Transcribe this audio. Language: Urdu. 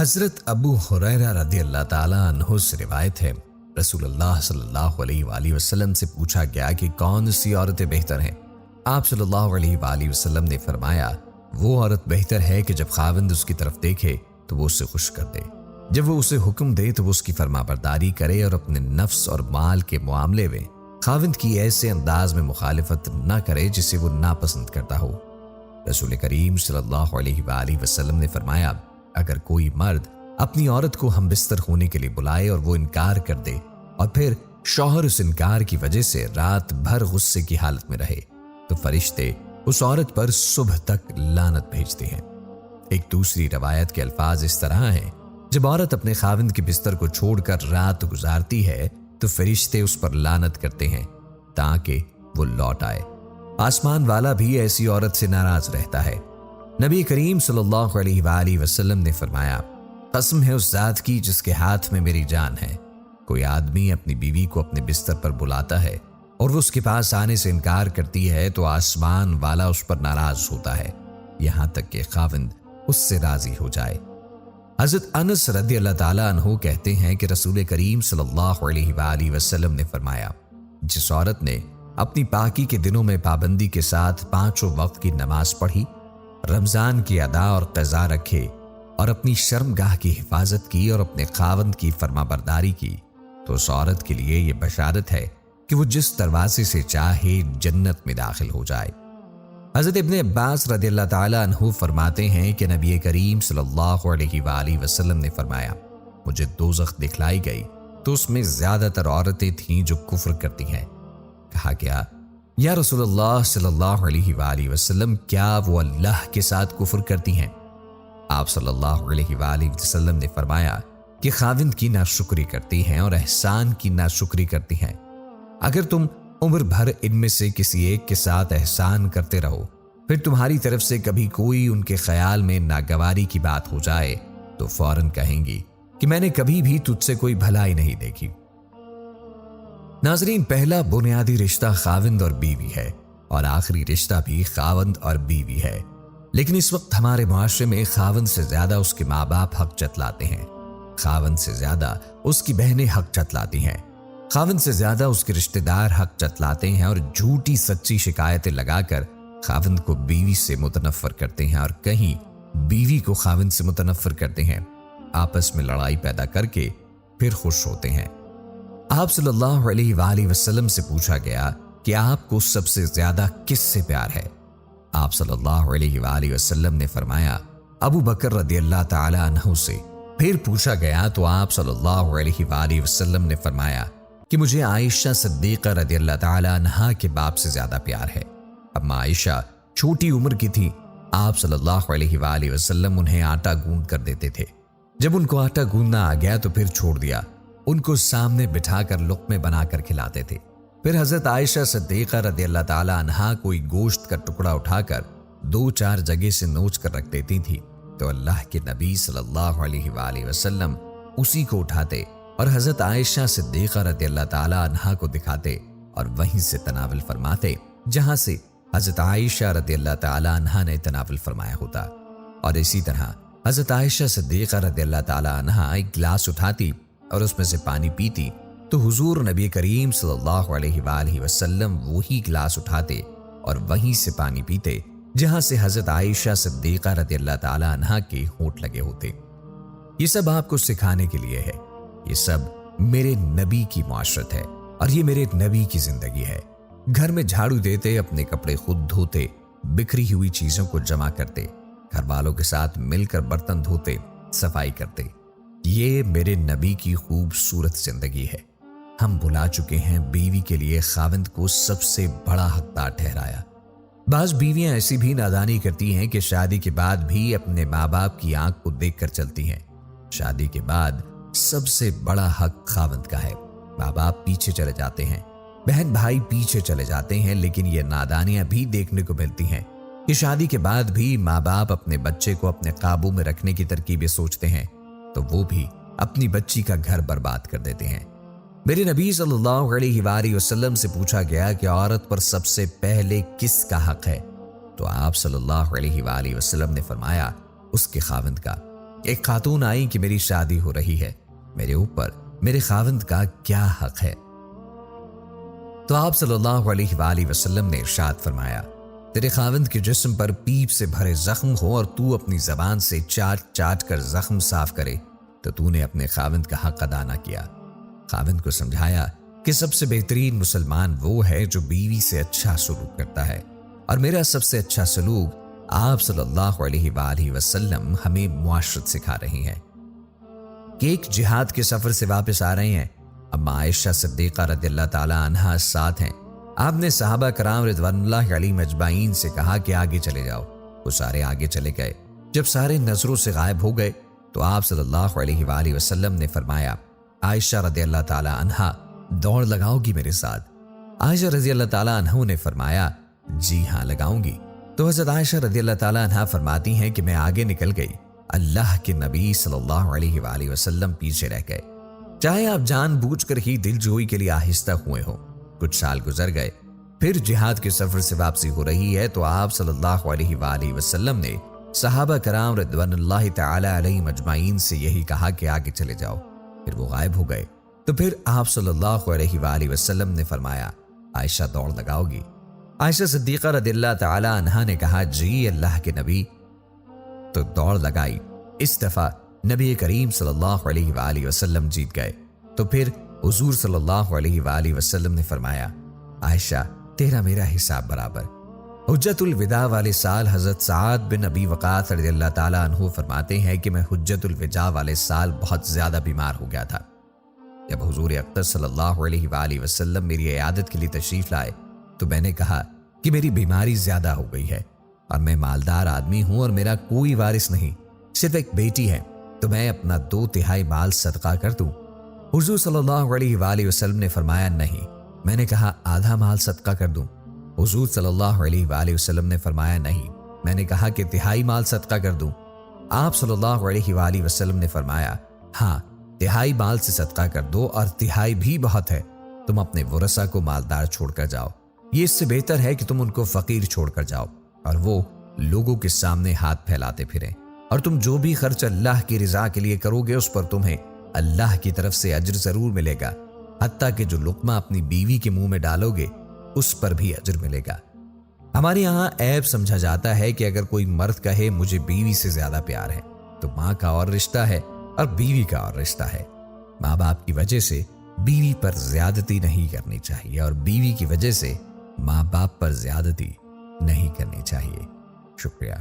حضرت ابو ہریرہ رضی اللہ تعالیٰ عنہ سے روایت ہے، رسول اللہ صلی اللہ علیہ وآلہ وسلم سے پوچھا گیا کہ کون سی عورتیں بہتر ہیں؟ آپ صلی اللہ علیہ وآلہ وسلم نے فرمایا، وہ عورت بہتر ہے کہ جب خاوند اس کی طرف دیکھے تو وہ اسے خوش کر دے، جب وہ اسے حکم دے تو وہ اس کی فرمانبرداری کرے اور اپنے نفس اور مال کے معاملے میں خاوند کی ایسے انداز میں مخالفت نہ کرے جسے وہ ناپسند کرتا ہو۔ رسول کریم صلی اللہ علیہ وآلہ وسلم نے فرمایا، اگر کوئی مرد اپنی عورت کو ہم بستر ہونے کے لیے بلائے اور وہ انکار کر دے اور پھر شوہر اس انکار کی وجہ سے رات بھر غصے کی حالت میں رہے تو فرشتے اس عورت پر صبح تک لعنت بھیجتے ہیں۔ ایک دوسری روایت کے الفاظ اس طرح ہیں، جب عورت اپنے خاوند کے بستر کو چھوڑ کر رات گزارتی ہے تو فرشتے اس پر لعنت کرتے ہیں تاکہ وہ لوٹ آئے۔ آسمان والا بھی ایسی عورت سے ناراض رہتا ہے۔ نبی کریم صلی اللہ علیہ وآلہ وسلم نے فرمایا، قسم ہے اس ذات کی جس کے ہاتھ میں میری جان ہے، کوئی آدمی اپنی بیوی کو اپنے بستر پر بلاتا ہے اور وہ اس کے پاس آنے سے انکار کرتی ہے تو آسمان والا اس پر ناراض ہوتا ہے یہاں تک کہ خاوند اس سے راضی ہو جائے۔ حضرت انس رضی اللہ تعالیٰ عنہ کہتے ہیں کہ رسول کریم صلی اللہ علیہ وآلہ وسلم نے فرمایا، جس عورت نے اپنی پاکی کے دنوں میں پابندی کے ساتھ 5 وقت کی نماز پڑھی، رمضان کی ادا اور قضا رکھے اور اپنی شرمگاہ کی حفاظت کی اور اپنے خاوند کی فرمانبرداری کی، تو اس عورت کے لیے یہ بشارت ہے کہ وہ جس دروازے سے چاہے جنت میں داخل ہو جائے۔ حضرت ابن عباس رضی اللہ تعالیٰ عنہ فرماتے ہیں کہ نبی کریم صلی اللہ علیہ وآلہ وسلم نے فرمایا، مجھے دوزخ دکھلائی گئی تو اس میں زیادہ تر عورتیں تھیں جو کفر کرتی ہیں۔ کہا گیا، یا رسول اللہ صلی اللہ علیہ وآلہ وسلم، کیا وہ اللہ کے ساتھ کفر کرتی ہیں؟ آپ صلی اللہ علیہ وآلہ وسلم نے فرمایا کہ خاوند کی ناشکری کرتی ہیں اور احسان کی ناشکری کرتی ہیں۔ اگر تم عمر بھر ان میں سے کسی ایک کے ساتھ احسان کرتے رہو، پھر تمہاری طرف سے کبھی کوئی ان کے خیال میں ناگواری کی بات ہو جائے تو فوراً کہیں گی کہ میں نے کبھی بھی تجھ سے کوئی بھلائی نہیں دیکھی۔ ناظرین، پہلا بنیادی رشتہ خاوند اور بیوی ہے اور آخری رشتہ بھی خاوند اور بیوی ہے، لیکن اس وقت ہمارے معاشرے میں خاوند سے زیادہ اس کے ماں باپ حق جتلاتے ہیں، خاوند سے زیادہ اس کی بہنیں حق جتلاتی ہیں، خاوند سے زیادہ اس کے رشتہ دار حق جتلاتے ہیں اور جھوٹی سچی شکایتیں لگا کر خاوند کو بیوی سے متنفر کرتے ہیں اور کہیں بیوی کو خاوند سے متنفر کرتے ہیں، آپس میں لڑائی پیدا کر کے پھر خوش ہوتے ہیں۔ آپ صلی اللہ علیہ وآلہ وسلم سے پوچھا گیا کہ آپ کو سب سے زیادہ کس سے پیار ہے؟ آپ صلی اللہ علیہ وآلہ وسلم نے فرمایا، ابو بکر رضی اللہ تعالی عنہ سے۔ پھر پوچھا گیا تو آپ صلی اللہ علیہ وآلہ وسلم نے فرمایا کہ مجھے عائشہ صدیقہ رضی اللہ تعالی عنہا کے باپ سے زیادہ پیار ہے۔ اما عائشہ چھوٹی عمر کی تھی، آپ صلی اللہ علیہ وآلہ وسلم انہیں آٹا گوندھ کر دیتے تھے، جب ان کو آٹا گوندنا آ گیا تو پھر چھوڑ دیا، ان کو سامنے بٹھا کر لقمے بنا کر کھلاتے تھے۔ پھر حضرت عائشہ صدیقہ رضی اللہ تعالی عنہا کوئی گوشت کا ٹکڑا اٹھا کر 2-4 جگہ سے نوچ کر رکھ دیتی تھی تو اللہ کے نبی صلی اللہ علیہ وآلہ وسلم اسی کو اٹھاتے اور حضرت عائشہ صدیقہ رضی اللہ تعالی عنہا کو دکھاتے اور وہیں سے تناول فرماتے جہاں سے حضرت عائشہ رضی اللہ تعالی عنہا نے تناول فرمایا ہوتا۔ اور اسی طرح حضرت عائشہ صدیقہ رضی اللہ تعالی عنہا ایک گلاس اٹھاتی اور اس میں سے پانی پیتی تو حضور نبی کریم صلی اللہ علیہ وآلہ وسلم وہی گلاس اٹھاتے اور وہیں سے پانی پیتے جہاں سے حضرت عائشہ صدیقہ رضی اللہ تعالی عنہا کے ہونٹ لگے ہوتے۔ یہ سب آپ کو سکھانے کے لیے ہے، یہ سب میرے نبی کی معاشرت ہے اور یہ میرے نبی کی زندگی ہے۔ گھر میں جھاڑو دیتے، اپنے کپڑے خود دھوتے، بکھری ہوئی چیزوں کو جمع کرتے، گھر والوں کے ساتھ مل کر برتن دھوتے، صفائی کرتے۔ یہ میرے نبی کی خوبصورت زندگی ہے۔ ہم بھلا چکے ہیں بیوی کے لیے خاوند کو سب سے بڑا حقدار ٹھہرایا۔ بعض بیویاں ایسی بھی نادانی کرتی ہیں کہ شادی کے بعد بھی اپنے ماں باپ کی آنکھ کو دیکھ کر چلتی ہیں۔ شادی کے بعد سب سے بڑا حق خاوند کا ہے۔ ماں باپ پیچھے چلے جاتے ہیں، بہن بھائی پیچھے چلے جاتے ہیں، لیکن یہ نادانیاں بھی دیکھنے کو ملتی ہیں کہ شادی کے بعد بھی ماں باپ اپنے بچے کو اپنے قابو میں رکھنے کی ترکیبیں سوچتے ہیں تو وہ بھی اپنی بچی کا گھر برباد کر دیتے ہیں۔ میرے نبی صلی اللہ علیہ وآلہ وسلم سے پوچھا گیا کہ عورت پر سب سے پہلے کس کا حق ہے تو آپ صلی اللہ علیہ وآلہ وسلم نے فرمایا اس کے خاوند کا۔ ایک خاتون آئی کہ میری شادی ہو رہی ہے، میرے اوپر میرے خاوند کا کیا حق ہے؟ تو آپ صلی اللہ علیہ وآلہ وسلم نے ارشاد فرمایا، تیرے خاوند کے جسم پر پیپ سے بھرے زخم ہو اور تو اپنی زبان سے چاٹ چاٹ کر زخم صاف کرے تو تو نے اپنے خاوند کا حق ادا نہ کیا۔ خاوند کو سمجھایا کہ سب سے بہترین مسلمان وہ ہے جو بیوی سے اچھا سلوک کرتا ہے، اور میرا سب سے اچھا سلوک آپ صلی اللہ علیہ وآلہ وسلم ہمیں معاشرت سکھا رہی ہیں کہ ایک جہاد کے سفر سے واپس آ رہے ہیں، اما عائشہ صدیقہ رضی اللہ تعالی عنہا ساتھ ہیں۔ آپ نے صحابہ کرام رضوان اللہ علیہم اجمعین سے کہا کہ آگے چلے جاؤ، وہ سارے آگے چلے گئے۔ جب سارے نظروں سے غائب ہو گئے تو آپ صلی اللہ علیہ وآلہ وسلم نے فرمایا، عائشہ رضی اللہ تعالی عنہا دوڑ لگاؤ گی میرے ساتھ؟ عائشہ رضی اللہ تعالی عنہ نے فرمایا، جی ہاں لگاؤں گی۔ تو حضرت عائشہ رضی اللہ تعالی عنہا فرماتی ہیں کہ میں آگے نکل گئی، اللہ کے نبی صلی اللہ علیہ وآلہ وسلم پیچھے رہ گئے، چاہے آپ جان بوجھ کر ہی دل جوئی کے لیے آہستہ ہوئے ہوں۔ کچھ سال گزر گئے، پھر جہاد کے سفر سے واپسی ہو رہی ہے تو آپ صلی اللہ علیہ وآلہ وسلم نے صحابہ کرام رضوان اللہ تعالی علیہم اجمعین سے یہی کہا کہ آگے چلے جاؤ، پھر وہ غائب ہو گئے۔ تو پھر آپ صلی اللہ علیہ وآلہ وسلم نے فرمایا، عائشہ دوڑ لگاؤ گی؟ عائشہ صدیقہ رضی اللہ تعالی عنہا نے کہا، جی اللہ کے نبی۔ تو دوڑ لگائی۔ اس دفعہ نبی کریم صلی اللہ علیہ وآلہ وسلم جیت گئے۔ تو پھر حضور صلی اللہ علیہ وآلہ وسلم نے فرمایا، عائشہ تیرا میرا حساب برابر۔ حجت الوداع والے سال حضرت سعد بن ابی وقاص رضی اللہ تعالیٰ عنہ فرماتے ہیں کہ میں حجت الوداع والے سال بہت زیادہ بیمار ہو گیا تھا۔ جب حضور اقدس صلی اللہ علیہ وآلہ وسلم میری عیادت کے لیے تشریف لائے تو میں نے کہا کہ میری بیماری زیادہ ہو گئی ہے اور میں مالدار آدمی ہوں اور میرا کوئی وارث نہیں، صرف ایک بیٹی ہے، تو میں اپنا 2/3 مال صدقہ کر دوں؟ حضور صلی اللہ علیہ وآلہ وسلم نے فرمایا، نہیں۔ میں نے کہا آدھا مال صدقہ کر دوں؟ حضور صلی اللہ علیہ وآلہ وسلم نے فرمایا، نہیں۔ میں نے کہا کہ 1/3 مال صدقہ کر دوں؟ آپ صلی اللہ علیہ وآلہ وسلم نے فرمایا، ہاں 1/3 مال سے صدقہ کر دو، اور 1/3 بھی بہت ہے، تم اپنے ورثہ کو مالدار چھوڑ کر جاؤ، یہ اس سے بہتر ہے کہ تم ان کو فقیر چھوڑ کر جاؤ اور وہ لوگوں کے سامنے ہاتھ پھیلاتے پھریں، اور تم جو بھی خرچ اللہ کی رضا کے لیے کرو گے اس پر تمہیں اللہ کی طرف سے اجر ضرور ملے گا، حتیٰ کہ جو لقمہ اپنی بیوی کے منہ میں ڈالو گے اس پر بھی اجر ملے گا۔ ہمارے یہاں عیب سمجھا جاتا ہے کہ اگر کوئی مرد کہے مجھے بیوی سے زیادہ پیار ہے تو ماں کا اور رشتہ ہے اور بیوی کا اور رشتہ ہے۔ ماں باپ کی وجہ سے بیوی پر زیادتی نہیں کرنی چاہیے اور بیوی کی وجہ سے ماں باپ پر زیادتی نہیں کرنی چاہیے۔ شکریہ۔